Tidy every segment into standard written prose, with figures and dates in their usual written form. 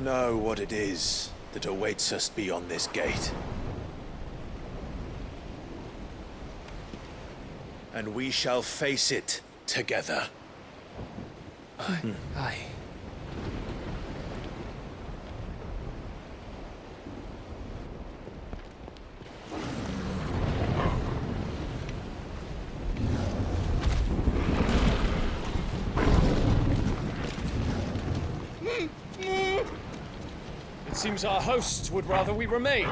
know what it is that awaits us beyond this gate. And we shall face it together. Aye. It seems our hosts would rather we remain.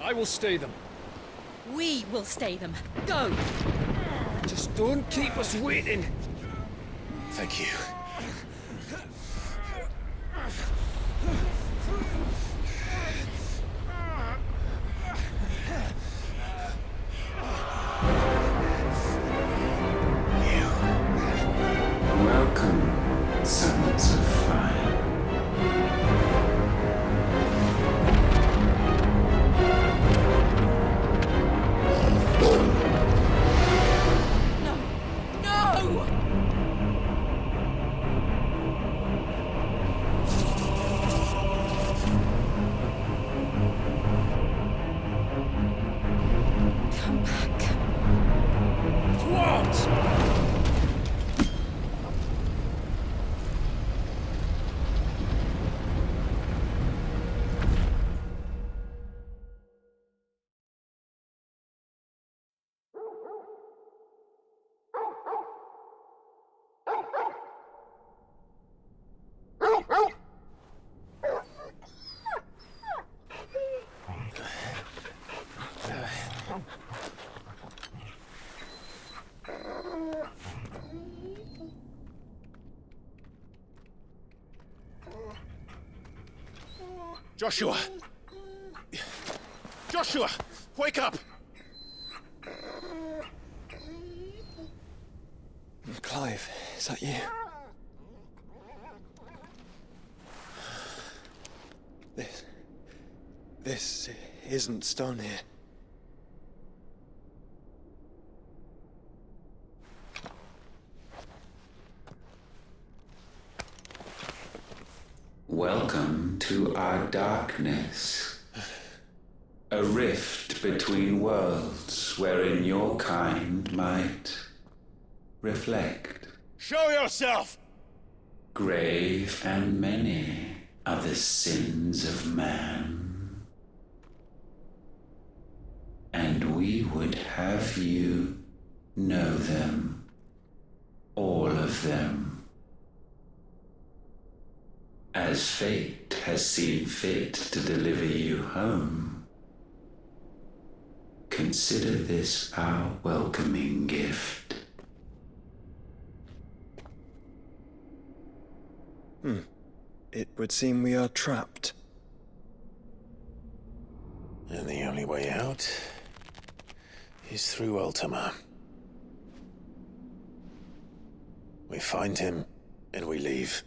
I will stay them. We will stay them. Go! Just don't keep us waiting. Thank you. Welcome, sons of fire. No! Come back. What? Joshua! Joshua! Wake up! Clive, is that you? This isn't stone here. Welcome to our darkness. A rift between worlds wherein your kind might reflect. Show yourself! Grave and many are the sins of man. And we would have you know them, all of them. As fate has seen fit to deliver you home, consider this our welcoming gift. It would seem we are trapped. And the only way out is through Ultima. We find him, and we leave.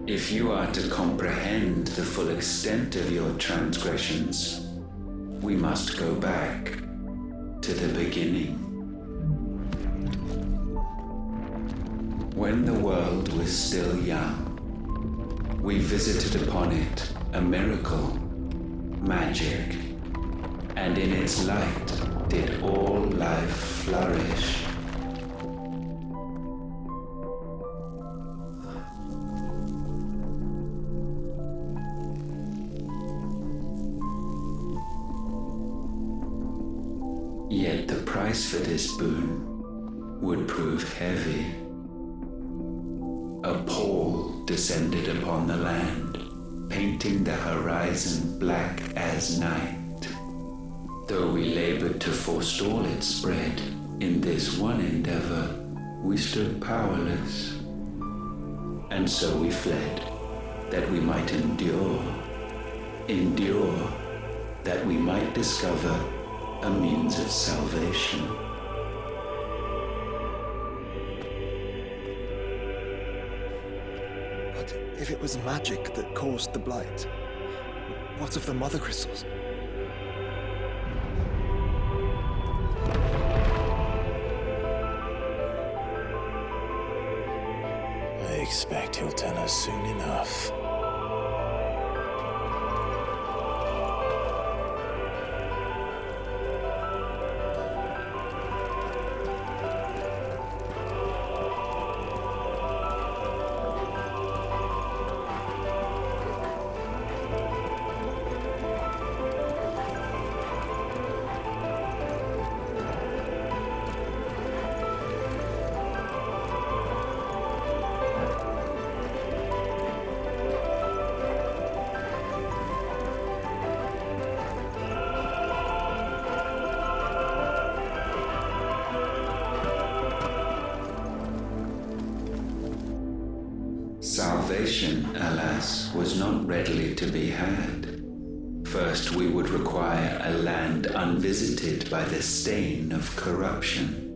If you are to comprehend the full extent of your transgressions, we must go back to the beginning. When the world was still young, we visited upon it a miracle, magic, and in its light did all life flourish. Yet the price for this boon would prove heavy. a pall descended upon the land, painting the horizon black as night. Though we labored to forestall its spread, in this one endeavor we stood powerless. And so we fled, that we might endure, that we might discover a means of salvation. But if it was magic that caused the blight, what of the mother crystals? I expect he'll tell us soon enough. Salvation, alas, was not readily to be had. First, we would require a land unvisited by the stain of corruption.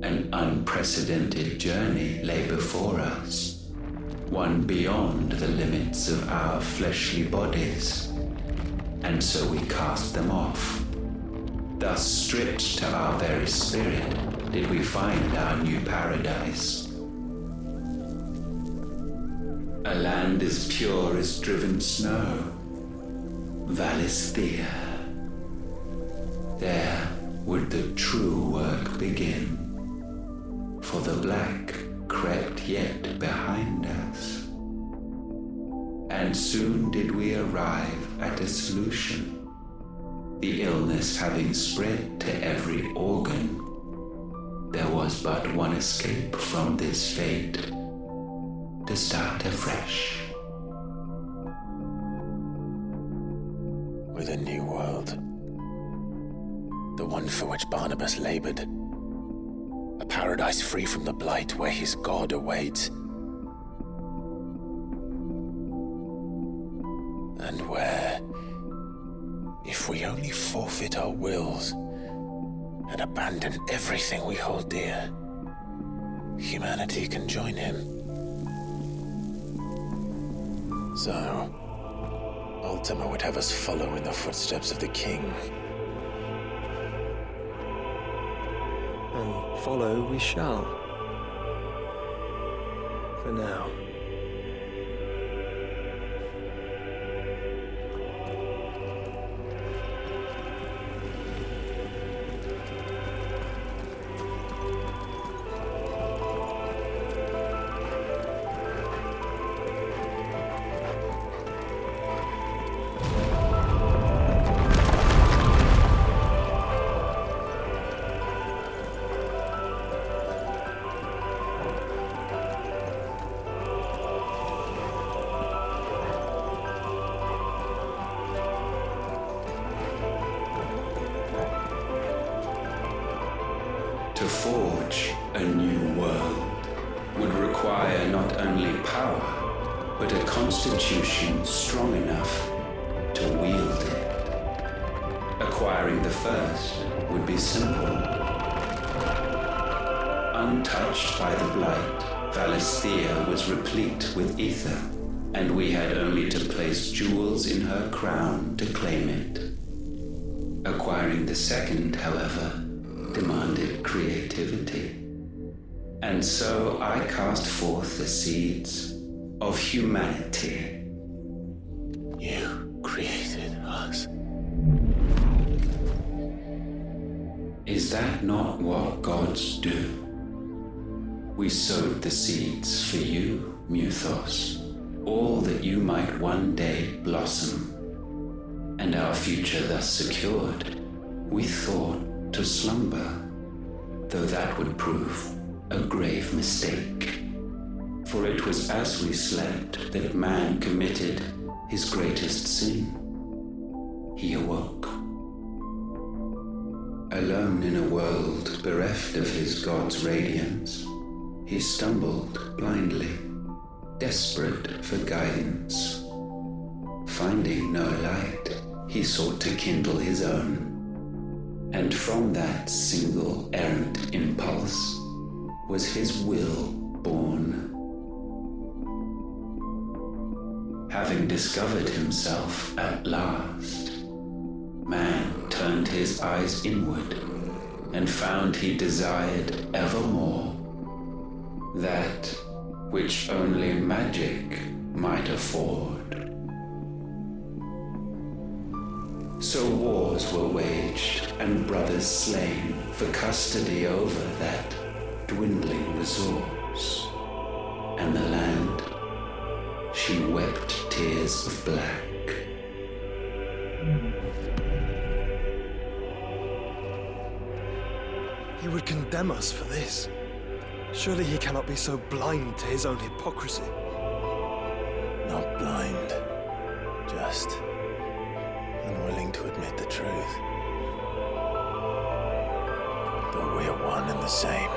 An unprecedented journey lay before us, one beyond the limits of our fleshly bodies, and so we cast them off. Thus, stripped to our very spirit, did we find our new paradise. A land as pure as driven snow, Valisthea. There would the true work begin, for the black crept yet behind us. And soon did we arrive at a solution, the illness having spread to every organ. There was but one escape from this fate, to start afresh. With a new world. The one for which Barnabas labored. A paradise free from the blight where his God awaits. And where, if we only forfeit our wills and abandon everything we hold dear, humanity can join him. So, Ultima would have us follow in the footsteps of the king. And follow we shall. For now. To forge a new world would require not only power, but a constitution strong enough to wield it. Acquiring the first would be simple. Untouched by the blight, Valisthea was replete with ether, and we had only to place jewels in her crown to claim it. Acquiring the second, however, demanded creativity. And so I cast forth the seeds of humanity. You created us. Is that not what gods do? We sowed the seeds for you, Muthos, all that you might one day blossom. And our future thus secured, we thought to slumber, though that would prove a grave mistake. For it was as we slept that man committed his greatest sin. He awoke. Alone in a world bereft of his God's radiance, he stumbled blindly, desperate for guidance. Finding no light, he sought to kindle his own. And from that single errant impulse was his will born. Having discovered himself at last, man turned his eyes inward and found he desired evermore that which only magic might afford. So wars were waged and brothers slain for custody over that dwindling resource, and the land, she wept tears of black. He would condemn us for this. Surely he cannot be so blind to his own hypocrisy. Not blind, just unwilling to admit the truth. But we're one and the same.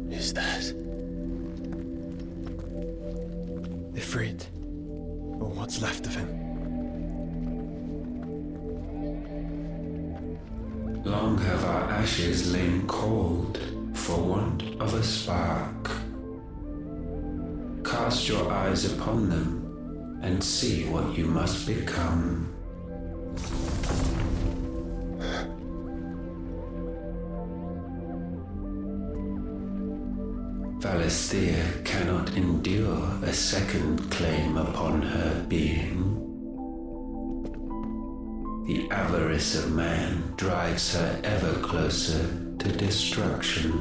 Is that Ifrit, or what's left of him. Long have our ashes lain cold for want of a spark. Cast your eyes upon them and see what you must become. Valisthea cannot endure a second claim upon her being. The avarice of man drives her ever closer to destruction,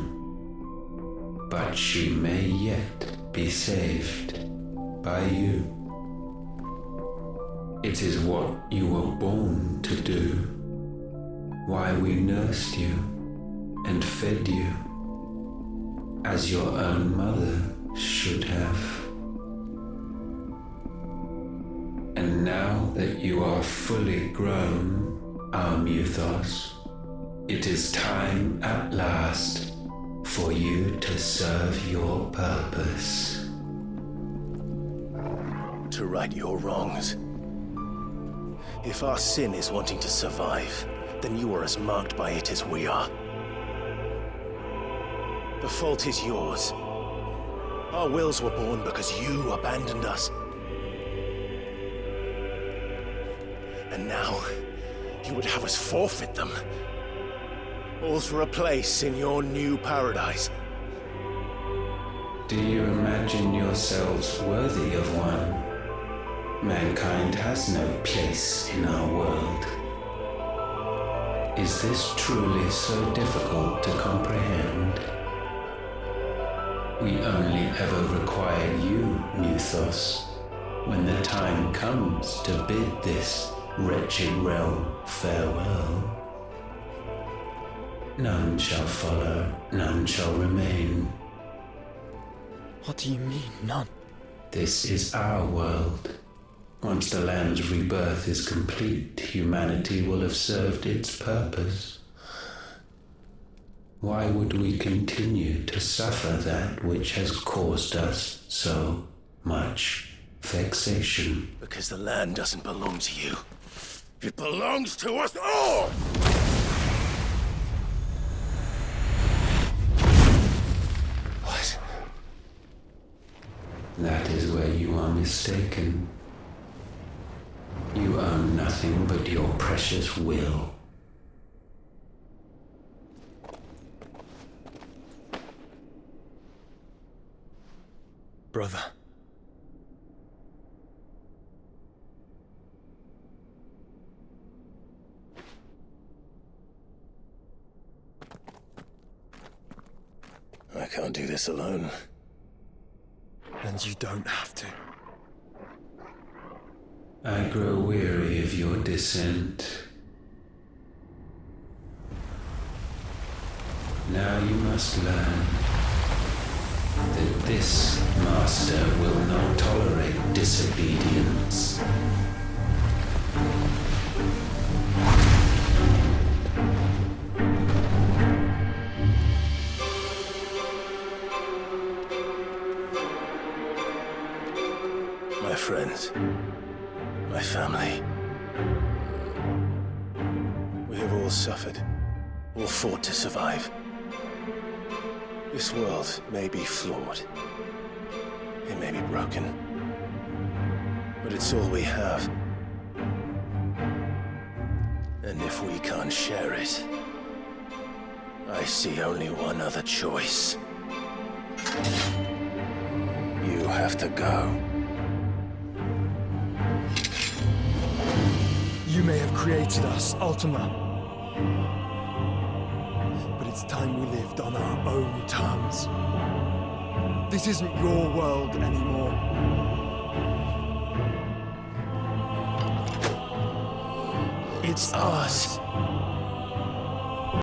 but she may yet be saved by you. It is what you were born to do, why we nursed you and fed you as your own mother should have. And now that you are fully grown, our Muthos, it is time at last for you to serve your purpose. to right your wrongs? If our sin is wanting to survive, then you are as marked by it as we are. The fault is yours. Our wills were born because you abandoned us. And now, you would have us forfeit them. All for a place in your new paradise. Do you imagine yourselves worthy of one? Mankind has no place in our world. Is this truly so difficult to comprehend? We only ever require you, Muthos, when the time comes to bid this wretched realm farewell. None shall follow, none shall remain. What do you mean, none? This is our world. Once the land's rebirth is complete, humanity will have served its purpose. Why would we continue to suffer that which has caused us so much vexation? Because the land doesn't belong to you. It belongs to us all! That is where you are mistaken. You own nothing but your precious will. Brother. I can't do this alone. And you don't have to. I grow weary of your dissent. Now you must learn that this master will not tolerate disobedience. My friends, my family. We have all suffered, all fought to survive. This world may be flawed. It may be broken. But it's all we have. And if we can't share it, I see only one other choice. You have to go. You may have created us, Ultima. But it's time we lived on our own terms. This isn't your world anymore. It's ours.